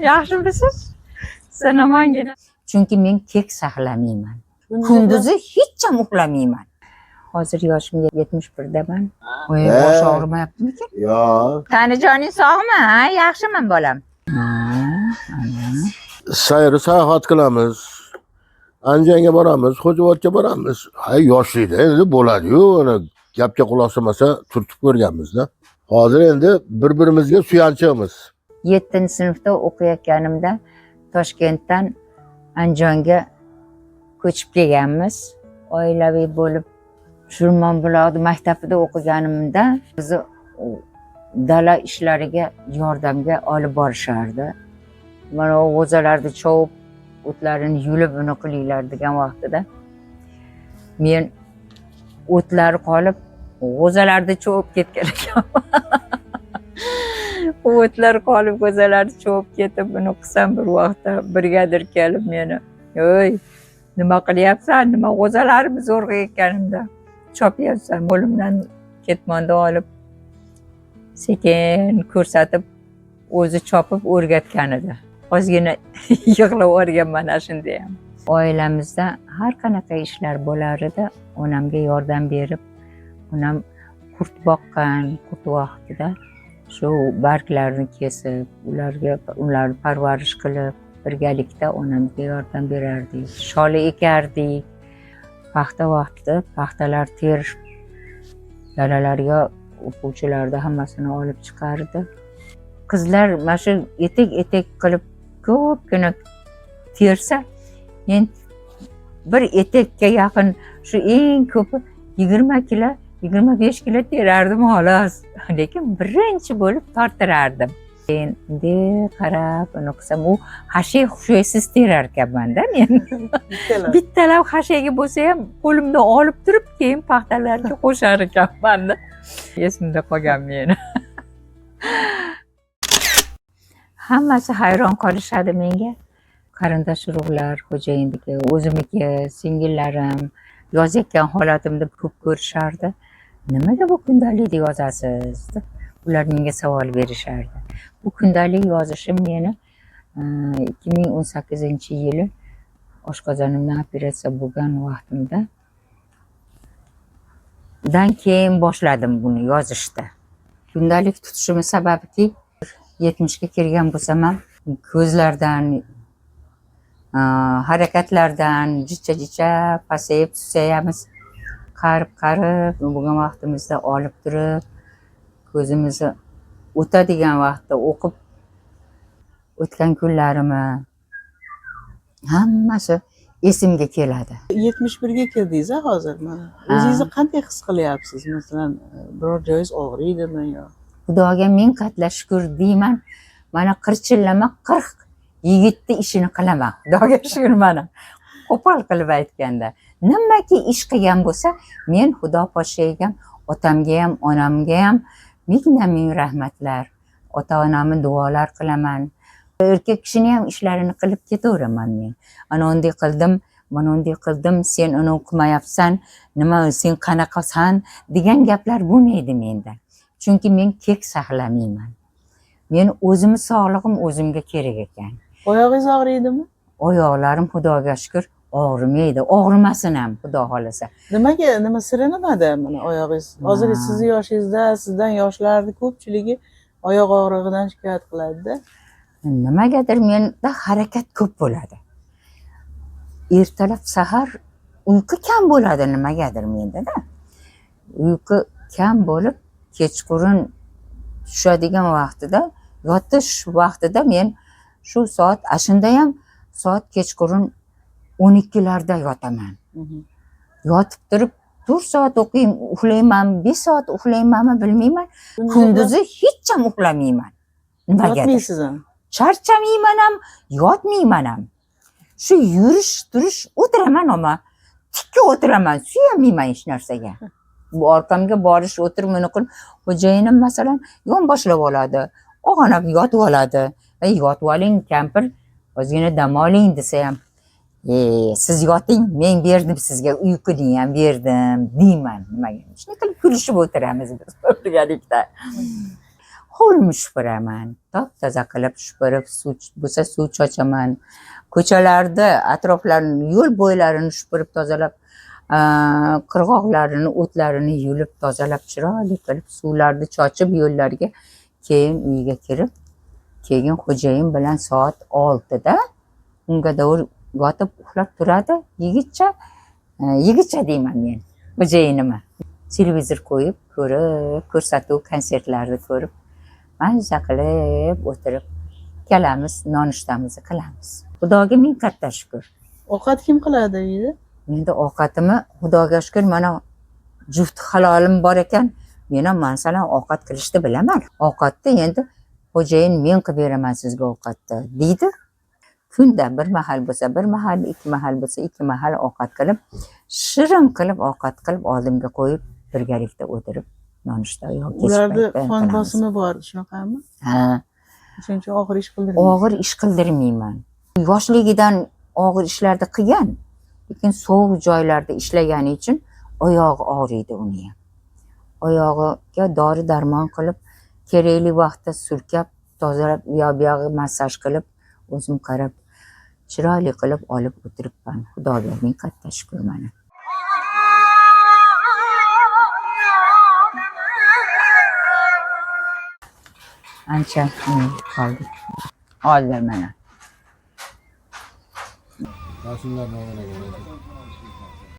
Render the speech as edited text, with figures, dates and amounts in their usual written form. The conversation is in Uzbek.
Yaxshimisiz? Sanamangina. Chunki men kek saqlamayman. Kunduzi hech ham uxlamayman. Hozir yoshim 71daman. Voy, bosh og'rimayaptimikin? Yo'q. Tanijoning sog'mi? Ha, yaxshiman bolam. Sayr sayohat qilamiz. Andijonga boramiz, Xo'jaobodga boramiz. Hay, yoshlikda endi bo'ladi-yu, ana gapga quloq solmasa turtib ko'rganmiz-da. Hozir endi bir-birimizga suyanchiqmiz. 7-sinfda o'qiyotganimda Toshkentdan Andijonga ko'chib kelganmiz. Oilaviy bo'lib Shirmonbuloq maktabida o'qiganimda bizni dala ishlariga yordamga olib borishardi. Mana g'o'zalarni chovib, o'tlarini yulib uni qilinglar degan vaqtida men o'tlari qolib g'o'zalarni chovib ketgan ekanman. O'tlar qolib g'o'zalarni chovib ketib uni qilsam bir vaqtda brigadir kelib meni, "Ey, nima qilyapsan? Nima g'o'zalarimiz zo'rg'a ekanimda chopyapsan?" Qo'limdan ketmonda olib sekin ko'rsatib o'zi chopib o'rgatgan edi. Ozgina yig'lab o'rganman mana shunda ham. Oilamizda har qanaqa ishlar bo'lar edi. Onamga yordam berib, onam qurt boqqan, qurt vaqtida shu barglarni kesib, ularni parvarish qilib, birgalikda onamga yordam berardik. Sholi ekardik. Paxta vaqtida paxtalar terish dalalarga o'quvchilarni hammasini olib chiqardi. Qizlar mana shu etek qilib ko'pgina tersa, men bir etekka yaqin shu eng ko'pi 20 kilo, 25 kilo terardim xolos. Lekin birinchi bo'lib tortirardim. Endi qarab uni qilsam, u hashay xushaysiz terar ekanman-da men. Bittalab hashayga bo'lsa ham qo'limda olib turib, keyin paxtalarga qo'shar ekanman-da. Esimda qolgan meni. Hammasi hayron qolishadi menga. Qarindosh urug'lar, xo'jayiniki, o'zimniki, singillarim yozayotgan holatimni ko'p ko'rishardi. Nimaga bu kundalik yozasiz? Ular menga savol berishardi. Bu kundalik yozishim meni 2018-yili oshqozonimdan operatsiya bo'lgan vaqtimda dan keyin boshladim buni yozishda. Kundalik tutishim sababki 70ga kirgan bo'lsam ham ko'zlardan, harakatlardan jicha pasayib susayamiz. Qarib bo'lgan vaqtimizda olib turib, ko'zimizni o'tadigan vaqtda o'qib o'tgan kunlarimni hammasi esimga keladi. 71ga kirdingiz hozir mana. O'zingizni qanday his qilyapsiz? Masalan, biror joyingiz og'riydimi yo? Xudoga ming qatla shukr deyman. Mana qirchillama 40 yigitni ishini qilaman. Xudoga shukr mana. Qo'pol qilib aytganda, nimaki ish qilgan bo'lsa, men Xudo poshshaga ham, otamga ham, onamga ham ming rahmatlar. Ota-onamni duolar qilaman. Erkak kishini ham ishlarini qilib ketaveraman men. Ana unday qildim, mana unday qildim, sen uni qilmayapsan, nima sen qanaqasan degan gaplar bo'lmaydi menda. Chunki men kek saqlamayman. Men o'zimni sog'lig'im o'zimga kerak ekan. Oyog'ingiz og'riydimi? Oyoqlarim Xudoga shukr og'rimaydi. Og'rimasin ham Xudo xolasa. Nimaga, nima siri nimada mana oyog'ingiz? Hozir sizni yoshingizda, sizdan yoshlarning ko'pchiligi oyoq og'rig'idan shikoyat qiladi-da. Nimagadir menda harakat ko'p bo'ladi. Ertalab sahar uyqu kam bo'ladi nimagadir menda-da. Uyqu kam bo'lib, kechqurun tushadigan vaqtida, yotish vaqtida men shu soat, ashunda ham soat kechqurun 12larda yotaman. Yotib turib 4 soat o'qiyman, uxlayman, 5 soat uxlaymanmi bilmayman. Kunduzi hech ham uxlamayman. Nimagadir? Yotmaysiz ham. Charchamayman ham, yotmayman ham. Shu yurish, turish o'tiraman ama tikka o'tiraman, suyamayman hech narsaga. Bu orqamga borish, o'tirib uni qilib, xo'jayinim masalan yonboshlab oladi, og'anab yotib oladi. Yotib oling kampir, ozgina dam oling desa ham, siz yoting, men berdim sizga, uyquni ham berdim deyman. Nimaga? Shunday qilib kulishib o'tiramiz biz birgalikda. hovlimni supuraman, top toza qilib supurib, suv bo'lsa suv chochaman, ko'chalarda atroflarini, yo'l bo'ylarini supurib tozalab, qirg'oqlarini, o'tlarini yulib tozalab, chiroyli qilib suvlarni chochib yo'llarga, keyin uyga kirib, keyin xo'jayin bilan soat 6da unga davr yotib uxlab turadi. Yigitcha deyman men xo'jayinimni. Televizor qo'yib, ko'rib, ko'rsatuv konsertlarni ko'rib, mazza qilib o'tirib kelamiz, nonushtamizni qilamiz. Xudoga ming katta shukr. Ovqat kim qiladi uyda? Endi ovqatimni Xudoga shukr, mana juft halolim bor ekan, men ham masalan ovqat qilishni bilaman. Ovqatni endi xo'jayin men qilib beraman sizga ovqatni deydi. Kunda bir mahal bo'lsa, bir mahal, ikki mahal bo'lsa, ikki mahal ovqat qilib, shirin qilib ovqat qilib oldimga qo'yib, birgalikda o'tirib nonushta yoki Ularda qon bosimi bor, shunaqami? Ha, Shuning uchun og'ir ish qildirmaysiz. og'ir ish qildirmayman. Yoshligidan og'ir ishlarni qilgan, lekin sovuq joylarda ishlagani uchun oyog'i og'riydi uni ham. Oyog'iga dori darmon qilib, kerakli vaqtda surkab, tozalab, bu yog'i massaj qilib, o'zim qarab, chiroyli qilib olib o'tiribman. Xudoga ming katta shukr mana. Ancha qoldi. Hozir mana. Rasullar nomini